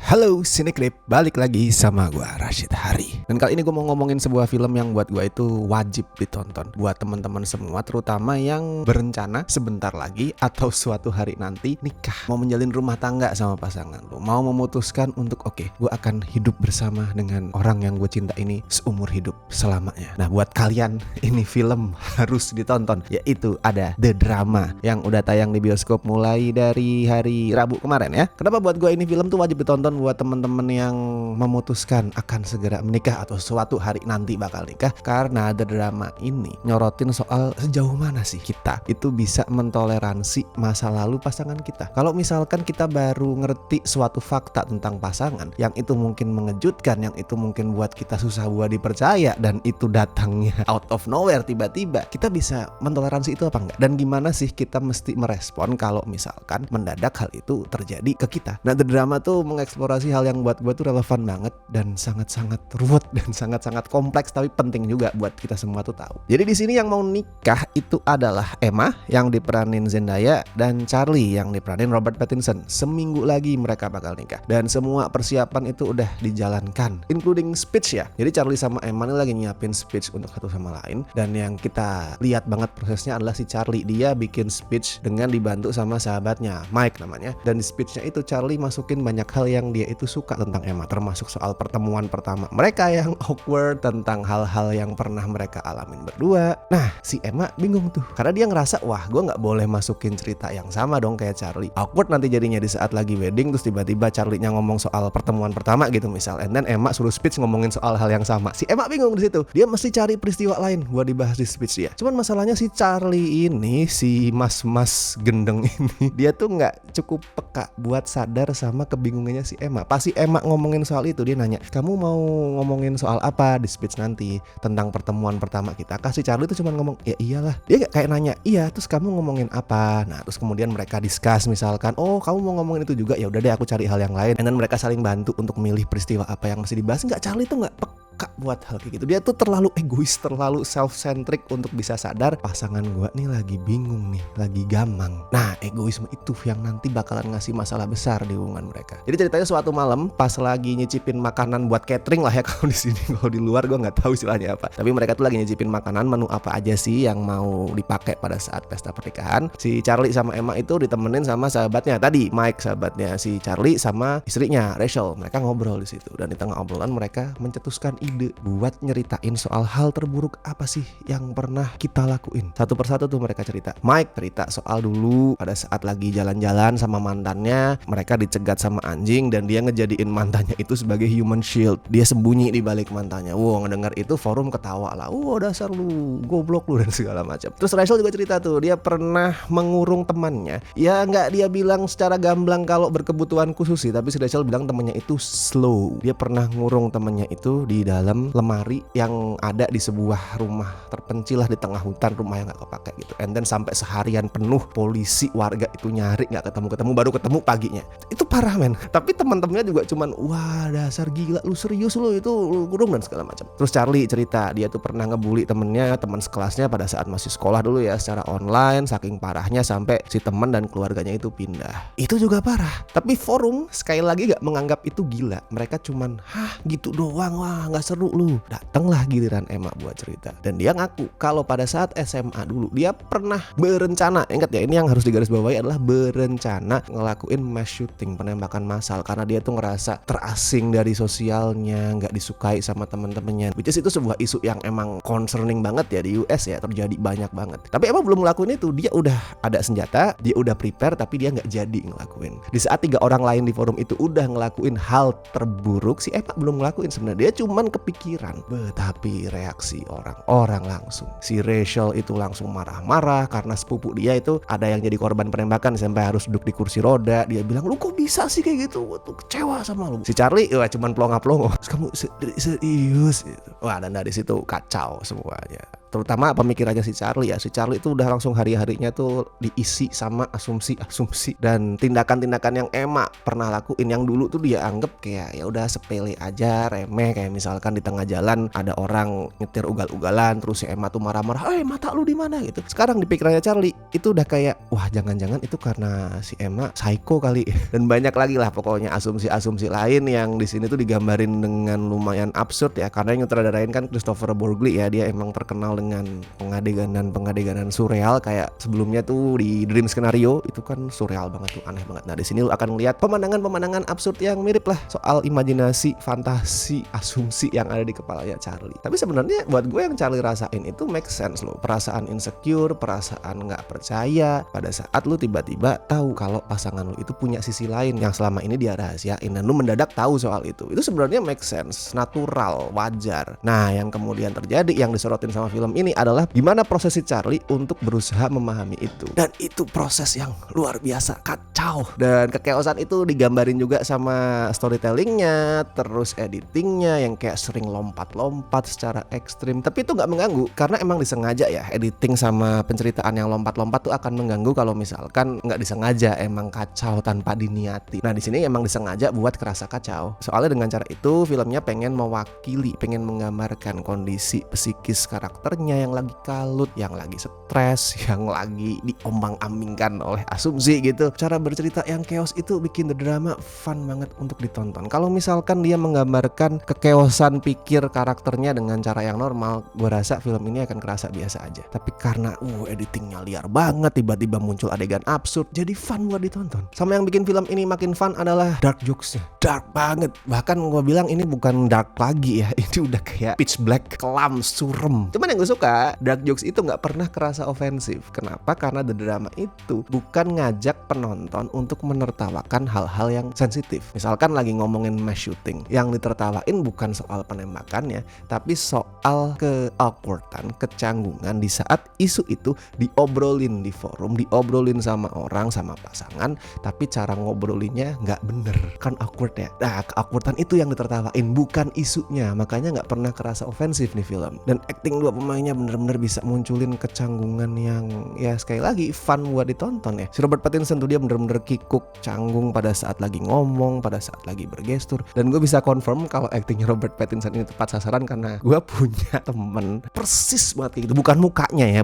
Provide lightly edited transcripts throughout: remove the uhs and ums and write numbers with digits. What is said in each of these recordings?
Halo Sinekrip, balik lagi sama gue Rashid Hari. Dan kali ini gue mau ngomongin sebuah film yang buat gue itu wajib ditonton buat teman-teman semua, terutama yang berencana sebentar lagi atau suatu hari nanti nikah, mau menjalin rumah tangga sama pasangan lo, mau memutuskan untuk oke, gue akan hidup bersama dengan orang yang gue cinta ini seumur hidup selamanya. Nah buat kalian ini film harus ditonton, yaitu ada The Drama yang udah tayang di bioskop mulai dari hari Rabu kemarin ya. Kenapa buat gue ini film tuh wajib ditonton buat temen-temen yang memutuskan akan segera menikah atau suatu hari nanti bakal nikah? Karena The Drama ini nyorotin soal sejauh mana sih kita itu bisa mentoleransi masa lalu pasangan kita. Kalau misalkan kita baru ngerti suatu fakta tentang pasangan yang itu mungkin mengejutkan, yang itu mungkin buat kita susah buat dipercaya, dan itu datangnya out of nowhere tiba-tiba, kita bisa mentoleransi itu apa enggak? Dan gimana sih kita mesti merespon kalau misalkan mendadak hal itu terjadi ke kita? Nah The Drama tuh mengeksplorasi hal yang buat gue tuh relevan banget dan sangat-sangat ruwet dan sangat-sangat kompleks, tapi penting juga buat kita semua tuh tahu. Jadi di sini yang mau nikah itu adalah Emma yang diperanin Zendaya dan Charlie yang diperanin Robert Pattinson. Seminggu lagi mereka bakal nikah dan semua persiapan itu udah dijalankan, including speech ya. Jadi Charlie sama Emma ini lagi nyiapin speech untuk satu sama lain, dan yang kita lihat banget prosesnya adalah si Charlie, dia bikin speech dengan dibantu sama sahabatnya Mike namanya, dan di speechnya itu Charlie masukin banyak hal yang dia itu suka tentang Emma, termasuk soal pertemuan pertama mereka yang awkward, tentang hal-hal yang pernah mereka alamin berdua. Nah si Emma bingung tuh karena dia ngerasa wah gue nggak boleh masukin cerita yang sama dong kayak Charlie, awkward nanti jadinya di saat lagi wedding terus tiba-tiba Charlie-nya ngomong soal pertemuan pertama gitu misal, and then Emma suruh speech ngomongin soal hal yang sama. Si Emma bingung di situ, dia mesti cari peristiwa lain buat dibahas di speech dia. Cuman masalahnya si Charlie ini, si mas-mas gendeng ini, dia tuh nggak cukup peka buat sadar sama kebingungannya si Emma. Pasti Emma ngomongin soal itu, dia nanya, kamu mau ngomongin soal apa di speech nanti tentang pertemuan pertama kita? Kasih Charlie tuh cuma ngomong, ya iyalah. Dia kayak nanya, iya terus kamu ngomongin apa? Nah terus kemudian mereka discuss misalkan, oh kamu mau ngomongin itu juga, ya udah deh aku cari hal yang lain. And then mereka saling bantu untuk milih peristiwa apa yang mesti dibahas. Enggak, Charlie tuh nggak peka buat hal kayak gitu. Dia tuh terlalu egois, terlalu self-centric untuk bisa sadar pasangan gua nih lagi bingung nih, lagi gamang. Nah egoisme itu yang nanti bakalan ngasih masalah besar di hubungan mereka. Jadi ceritanya suatu malam pas lagi nyicipin makanan buat catering lah ya kalau di sini, kalau di luar gua nggak tahu istilahnya apa. Tapi mereka tuh lagi nyicipin makanan, menu apa aja sih yang mau dipakai pada saat pesta pernikahan. Si Charlie sama Emma itu ditemenin sama sahabatnya tadi, Mike, sahabatnya si Charlie sama istrinya Rachel. Mereka ngobrol di situ, dan di tengah obrolan mereka mencetuskan ide buat nyeritain soal hal terburuk apa sih yang pernah kita lakuin. Satu persatu tuh mereka cerita. Mike cerita soal dulu pada saat lagi jalan-jalan sama mantannya, mereka dicegat sama anjing dan dia ngejadiin mantannya itu sebagai human shield. Dia sembunyi di balik mantannya. Wow, ngedengar itu forum ketawa lah. Wow, dasar lu, goblok lu dan segala macam. Terus Rachel juga cerita tuh, dia pernah mengurung temannya. Ya nggak dia bilang secara gamblang kalau berkebutuhan khusus sih, tapi si Rachel bilang temannya itu slow. Dia pernah ngurung temannya itu di dalam lemari yang ada di sebuah rumah terpencil lah di tengah hutan, rumah yang nggak kepake gitu. And then sampai seharian penuh polisi, warga itu nyari nggak ketemu, baru ketemu paginya. Itu parah men. Tapi teman-temannya juga cuman wah dasar gila lu, serius lu itu lu kurung dan segala macam. Terus Charlie cerita dia tuh pernah ngebully temennya, teman sekelasnya pada saat masih sekolah dulu ya, secara online, saking parahnya sampai si teman dan keluarganya itu pindah. Itu juga parah. Tapi forum sekali lagi gak menganggap itu gila. Mereka cuman hah gitu doang, wah gak seru lu. Datanglah giliran Emma buat cerita, dan dia ngaku kalau pada saat SMA dulu dia pernah berencana, ingat ya ini yang harus digarisbawahi adalah berencana ngelakuin mass shooting, penembakan massal, karena dia tuh ngerasa terasing dari sosialnya, gak disukai sama teman-temannya. Which is itu sebuah isu yang emang concerning banget ya di US ya, terjadi banyak banget. Tapi Emma belum ngelakuin itu, dia udah ada senjata, dia udah prepare, tapi dia gak jadi ngelakuin. Di saat 3 orang lain di forum itu udah ngelakuin hal terburuk, si Emma belum ngelakuin sebenarnya. Dia cuman kepikiran. Tapi reaksi orang-orang langsung, si Rachel itu langsung marah-marah karena sepupu dia itu ada yang jadi korban penembakan sampai harus duduk di kursi roda. Dia bilang lu kok bisa sih kayak gitu, gue tuh kecewa sama lu. Si Charlie cuman pelongo-pelongo, kamu serius gitu. Wah, dan dari situ kacau semuanya. terutama pemikirannya si Charlie ya. Si Charlie itu udah langsung hari-harinya tuh diisi sama asumsi-asumsi dan tindakan-tindakan yang Emma pernah lakuin yang dulu tuh dia anggap kayak ya udah sepele aja, remeh, kayak misalkan di tengah jalan ada orang nyetir ugal-ugalan terus si Emma tuh marah-marah, mata lu di mana gitu. Sekarang di pikirannya Charlie itu udah kayak wah jangan-jangan itu karena si Emma psycho kali. Dan banyak lagi lah pokoknya asumsi-asumsi lain yang di sini tuh digambarin dengan lumayan absurd ya, karena yang nyutradarain kan Christopher Borgli ya, dia emang terkenal dengan pengadeganan surreal kayak sebelumnya tuh di Dream Scenario itu kan surreal banget tuh, aneh banget. Nah di sini lu akan lihat pemandangan absurd yang mirip lah soal imajinasi, fantasi, asumsi yang ada di kepalanya Charlie. Tapi sebenarnya buat gue yang Charlie rasain itu make sense loh, perasaan insecure, perasaan nggak percaya pada saat lu tiba-tiba tahu kalau pasangan lu itu punya sisi lain yang selama ini dia rahasiain dan lu mendadak tahu soal itu sebenarnya make sense, natural, wajar. Nah yang kemudian terjadi yang disorotin sama film ini adalah gimana proses si Charlie untuk berusaha memahami itu, dan itu proses yang luar biasa kacau, dan kekeosan itu digambarin juga sama storytellingnya, terus editingnya yang kayak sering lompat-lompat secara ekstrim, tapi itu nggak mengganggu karena emang disengaja ya. Editing sama penceritaan yang lompat-lompat tuh akan mengganggu kalau misalkan nggak disengaja, emang kacau tanpa diniati. Nah di sini emang disengaja buat kerasa kacau, soalnya dengan cara itu filmnya pengen mewakili, pengen menggambarkan kondisi psikis karakternya yang lagi kalut, yang lagi stres, yang lagi diombang-ambingkan oleh asumsi gitu. Cara bercerita yang chaos itu bikin the drama fun banget untuk ditonton. Kalau misalkan dia menggambarkan kekeosan pikir karakternya dengan cara yang normal, gue rasa film ini akan kerasa biasa aja. Tapi karena editingnya liar banget, tiba-tiba muncul adegan absurd, jadi fun buat ditonton. Sama yang bikin film ini makin fun adalah dark jokes-nya. Dark banget. Bahkan gue bilang ini bukan dark lagi ya, ini udah kayak pitch black, kelam, surem. Cuman yang gue suka, dark jokes itu gak pernah kerasa ofensif. Kenapa? Karena the drama itu bukan ngajak penonton untuk menertawakan hal-hal yang sensitif. Misalkan lagi ngomongin mass shooting, yang ditertawain bukan soal penembakannya, tapi soal ke-awkwardan, kecanggungan di saat isu itu diobrolin di forum, diobrolin sama orang, sama pasangan, tapi cara ngobrolinnya gak bener, kan awkward ya. Nah ke-awkwardan itu yang ditertawain, bukan isunya. Makanya gak pernah kerasa ofensif nih film. Dan acting dua pemainnya bener-bener bisa munculin kecanggungan yang ya sekali lagi fun buat ditonton ya. Si Robert Pattinson tuh dia bener-bener kikuk, canggung pada saat lagi ngomong, pada saat lagi bergestur. Dan gue bisa confirm kalau actingnya Robert Pattinson ini tepat sasaran karena gue punya temen persis banget kayak gitu. Bukan mukanya ya,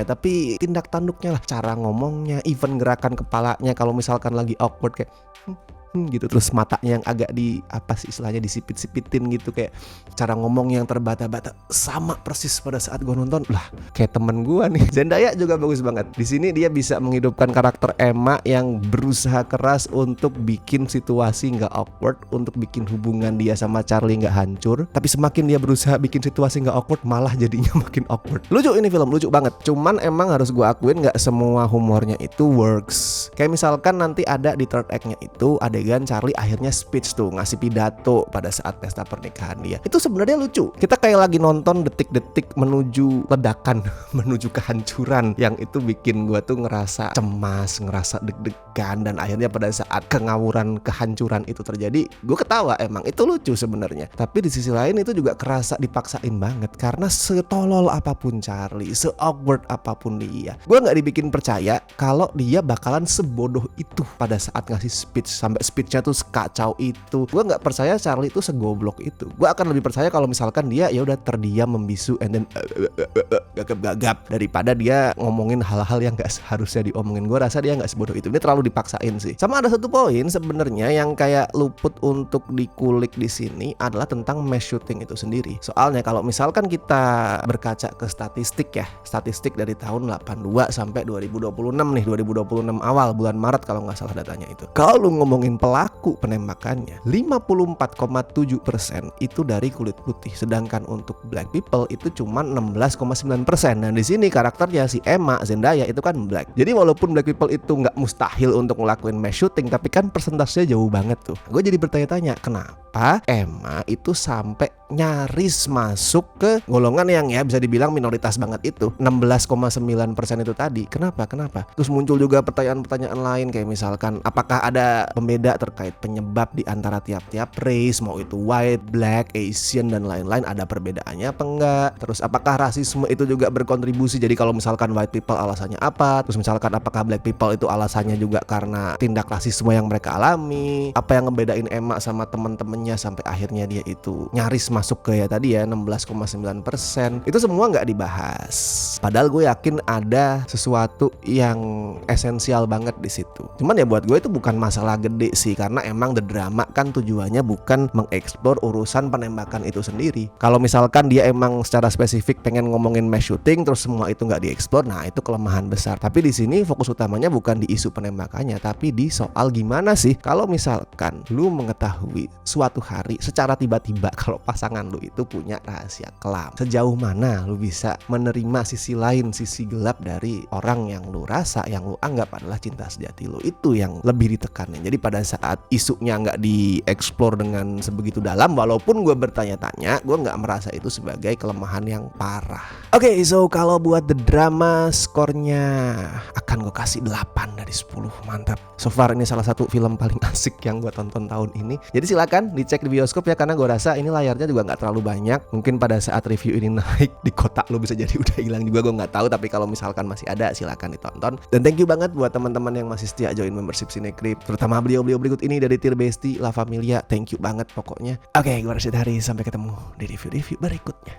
tapi tindak tanduknya lah, cara ngomongnya, even gerakan kepalanya kalau misalkan lagi awkward kayak gitu, terus matanya yang agak istilahnya disipit-sipitin gitu, kayak cara ngomong yang terbata-bata sama persis pada saat gue nonton. Lah kayak temen gue nih. Zendaya juga bagus banget. Di sini dia bisa menghidupkan karakter Emma yang berusaha keras untuk bikin situasi nggak awkward, untuk bikin hubungan dia sama Charlie nggak hancur. Tapi semakin dia berusaha bikin situasi nggak awkward, malah jadinya makin awkward. Lucu ini film, lucu banget. Cuman emang harus gue akuin nggak semua humornya itu works. Kayak misalkan nanti ada di third act-nya itu adegan Charlie akhirnya speech tuh, ngasih pidato pada saat pesta pernikahan dia. Itu sebenarnya lucu. Kita kayak lagi nonton detik-detik menuju ledakan, menuju kehancuran, yang itu bikin gua tuh ngerasa cemas, ngerasa deg-degan, dan akhirnya pada saat kengawuran kehancuran itu terjadi, gua ketawa. Emang itu lucu sebenarnya. Tapi di sisi lain itu juga kerasa dipaksain banget karena setolol apapun Charlie, se-awkward apapun dia, gua nggak dibikin percaya kalau dia bakalan sebodoh itu pada saat ngasih speech, sampai speech-nya tuh sekacau itu. Gue nggak percaya Charlie itu segoblok itu. Gue akan lebih percaya kalau misalkan dia ya udah terdiam, membisu, and then gagap-gagap, daripada dia ngomongin hal-hal yang nggak seharusnya diomongin. Gue rasa dia nggak sebodoh itu. Ini terlalu dipaksain sih. Sama ada satu poin sebenarnya yang kayak luput untuk dikulik di sini adalah tentang mass shooting itu sendiri. Soalnya kalau misalkan kita berkaca ke statistik dari tahun 82 sampai 2026 nih, 2026 awal bulan Maret kalau nggak salah datanya itu. Kalau lu ngomongin pelaku penembakannya, 54,7% itu dari kulit putih, sedangkan untuk black people itu cuma 16,9%. Dan di sini karakternya si Emma Zendaya itu kan black. Jadi walaupun black people itu nggak mustahil untuk ngelakuin mass shooting, tapi kan persentasenya jauh banget tuh. Gue jadi bertanya-tanya, kenapa Emma itu sampai nyaris masuk ke golongan yang ya bisa dibilang minoritas banget itu, 16,9% itu tadi. Kenapa? Terus muncul juga pertanyaan-pertanyaan lain kayak misalkan apakah ada pembeda terkait penyebab di antara tiap-tiap race, mau itu white, black, Asian dan lain-lain, ada perbedaannya apa enggak? Terus apakah rasisme itu juga berkontribusi? Jadi kalau misalkan white people alasannya apa? Terus misalkan apakah black people itu alasannya juga karena tindak rasisme yang mereka alami? Apa yang ngebedain Emma sama temen-temennya sampai akhirnya dia itu nyaris masuk ke ya tadi ya 16,9%? Itu semua nggak dibahas. Padahal gue yakin ada sesuatu yang esensial banget di situ. Cuman ya buat gue itu bukan masalah gede sih, karena emang The Drama kan tujuannya bukan mengeksplor urusan penembakan itu sendiri. Kalau misalkan dia emang secara spesifik pengen ngomongin mass shooting terus semua itu nggak dieksplor, nah itu kelemahan besar. Tapi di sini fokus utamanya bukan di isu penembakannya, tapi di soal gimana sih kalau misalkan lu mengetahui suatu hari secara tiba-tiba kalau pasangan lu itu punya rahasia kelam. Sejauh mana lu bisa menerima sisi lain, sisi gelap dari orang yang lu rasa, yang lu anggap adalah cinta sejati lu. Itu yang lebih ditekanin. Jadi pada saat isunya nggak dieksplor dengan sebegitu dalam, walaupun gue bertanya-tanya, gue nggak merasa itu sebagai kelemahan yang parah. Oke, so kalau buat The Drama skornya akan gue kasih 8 dari 10. Mantap. So far ini salah satu film paling asik yang gue tonton tahun ini. Jadi silakan dicek di bioskop ya, karena gue rasa ini layarnya juga nggak terlalu banyak. Mungkin pada saat review ini naik di kotak lo bisa jadi udah hilang juga, gue nggak tahu. Tapi kalau misalkan masih ada, silakan ditonton. Dan thank you banget buat teman-teman yang masih setia join membership Cinecrip, terutama beliau-beliau berikut ini dari Tier Besti, La Familia. Thank you banget pokoknya. Oke, gue Rashid Hari, sampai ketemu di review-review berikutnya.